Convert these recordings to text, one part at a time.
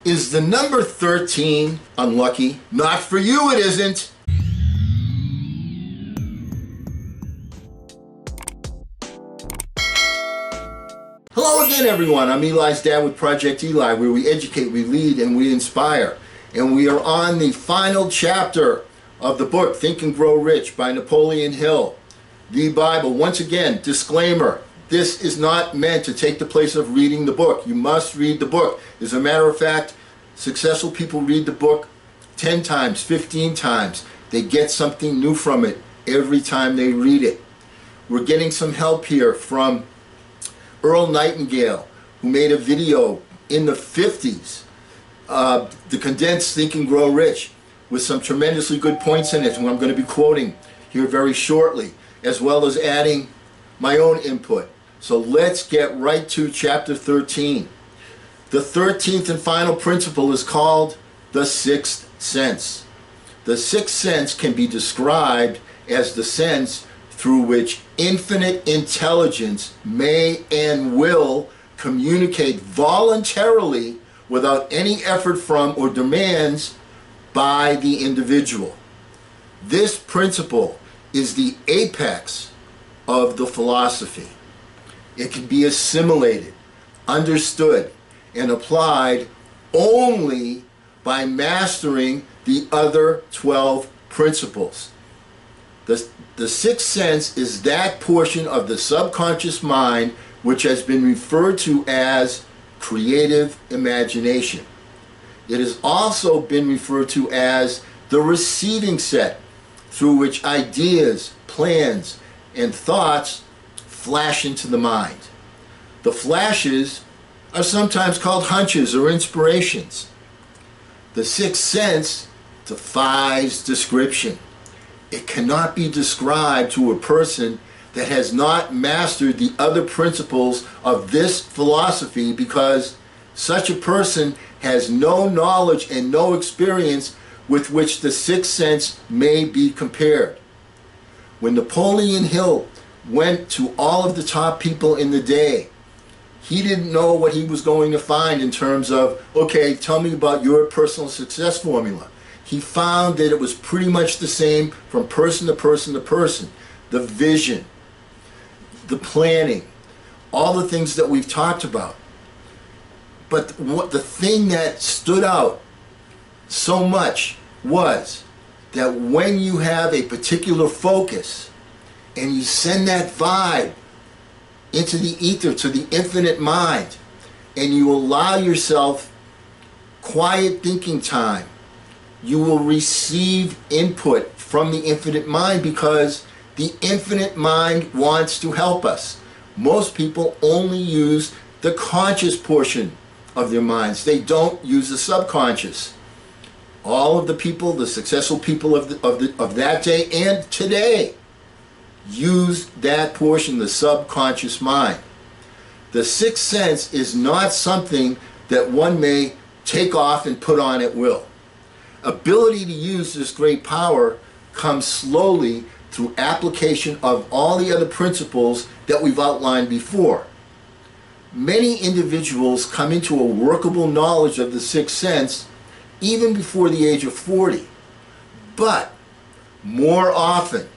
Is the number 13 unlucky? Not for you, it isn't. Hello again, everyone. I'm Eli's dad with Project Eli, where we educate, we lead, and we inspire. And we are on the final chapter of the book, Think and Grow Rich by Napoleon Hill. The Bible. Once again, disclaimer. This is not meant to take the place of reading the book. You must read the book. As a matter of fact, successful people read the book 10 times, 15 times. They get something new from it every time they read it. We're getting some help here from Earl Nightingale, who made a video in the 50s, the condensed Think and Grow Rich, with some tremendously good points in it, who I'm going to be quoting here very shortly, as well as adding my own input. So let's get right to chapter 13. The 13th and final principle is called the sixth sense. The sixth sense can be described as the sense through which infinite intelligence may and will communicate voluntarily without any effort from or demands by the individual. This principle is the apex of the philosophy. It can be assimilated, understood, and applied only by mastering the other 12 principles. The sixth sense is that portion of the subconscious mind which has been referred to as creative imagination. It has also been referred to as the receiving set, through which ideas, plans, and thoughts flash into the mind. The flashes are sometimes called hunches or inspirations. The sixth sense defies description. It cannot be described to a person that has not mastered the other principles of this philosophy, because such a person has no knowledge and no experience with which the sixth sense may be compared. When Napoleon Hill went to all of the top people in the day, he didn't know what he was going to find in terms of, okay, tell me about your personal success formula. He found that it was pretty much the same from person to person to person. The vision, the planning, all the things that we've talked about. But the thing that stood out so much was that when you have a particular focus and you send that vibe into the ether, to the infinite mind, and you allow yourself quiet thinking time, you will receive input from the infinite mind, because the infinite mind wants to help us. Most people only use the conscious portion of their minds. They don't use the subconscious. All of the people, the successful people of that day and today, use that portion, the subconscious mind. The sixth sense is not something that one may take off and put on at will. Ability to use this great power comes slowly through application of all the other principles that we've outlined before. Many individuals come into a workable knowledge of the sixth sense even before the age of 40. But more often,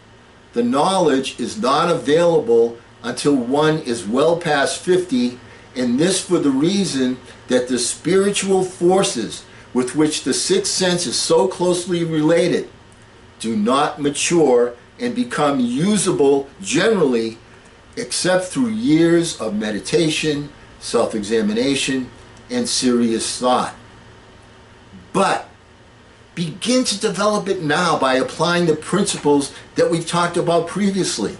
the knowledge is not available until one is well past 50, and this for the reason that the spiritual forces with which the sixth sense is so closely related do not mature and become usable generally, except through years of meditation, self-examination, and serious thought. But begin to develop it now by applying the principles that we've talked about previously.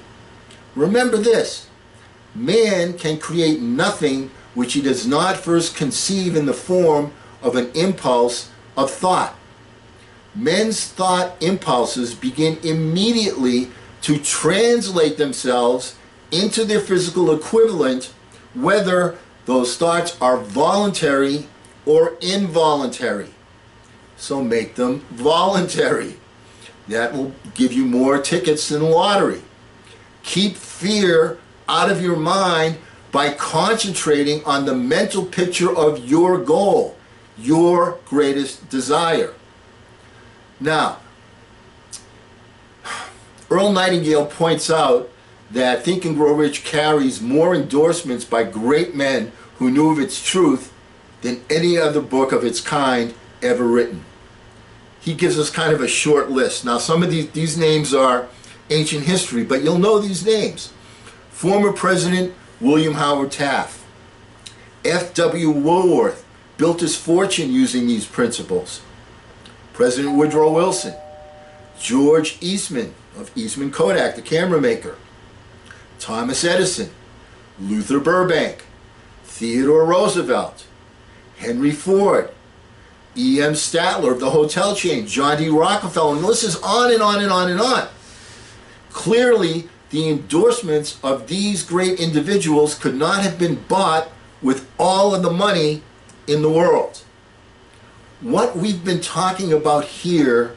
Remember this: man can create nothing which he does not first conceive in the form of an impulse of thought. Men's thought impulses begin immediately to translate themselves into their physical equivalent, whether those thoughts are voluntary or involuntary. So make them voluntary. That will give you more tickets than the lottery. Keep fear out of your mind by concentrating on the mental picture of your goal. your greatest desire. Now, Earl Nightingale points out that Think and Grow Rich carries more endorsements by great men who knew of its truth than any other book of its kind ever written. He gives us kind of a short list. Now, some of these names are ancient history, but you'll know these names. Former President William Howard Taft. F.W. Woolworth built his fortune using these principles. President Woodrow Wilson. George Eastman of Eastman Kodak, the camera maker. Thomas Edison. Luther Burbank. Theodore Roosevelt. Henry Ford. E.M. Statler of the hotel chain. John D. Rockefeller. And the list is on and on and on and on. Clearly, the endorsements of these great individuals could not have been bought with all of the money in the world. What we've been talking about here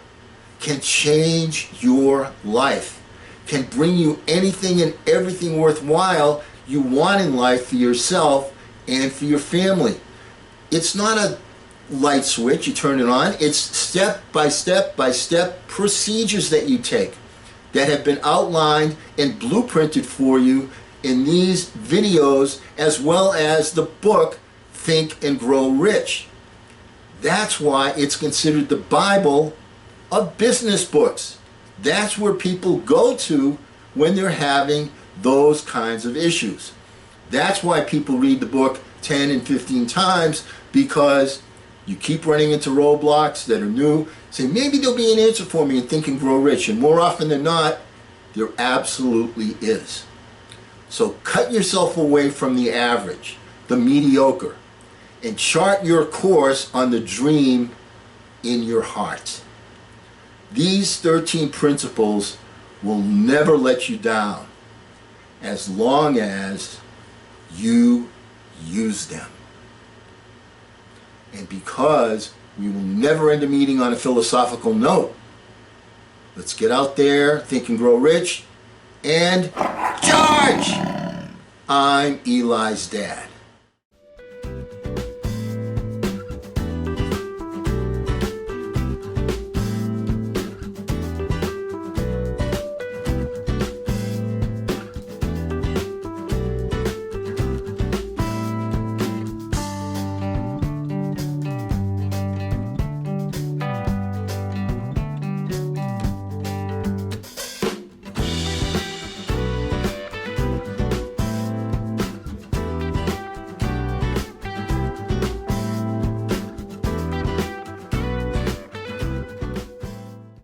can change your life, can bring you anything and everything worthwhile you want in life for yourself and for your family. It's not a light switch, you turn it on. It's step by step by step procedures that you take that have been outlined and blueprinted for you in these videos, as well as the book Think and Grow Rich. That's why it's considered the Bible of business books. That's where people go to when they're having those kinds of issues. That's why people read the book 10 and 15 times, because you keep running into roadblocks that are new. Say, maybe there'll be an answer for me in Think and Grow Rich. And more often than not, there absolutely is. So cut yourself away from the average, the mediocre, and chart your course on the dream in your heart. These 13 principles will never let you down as long as you use them. And because we will never end a meeting on a philosophical note, let's get out there, think and grow rich, and charge! I'm Eli's dad.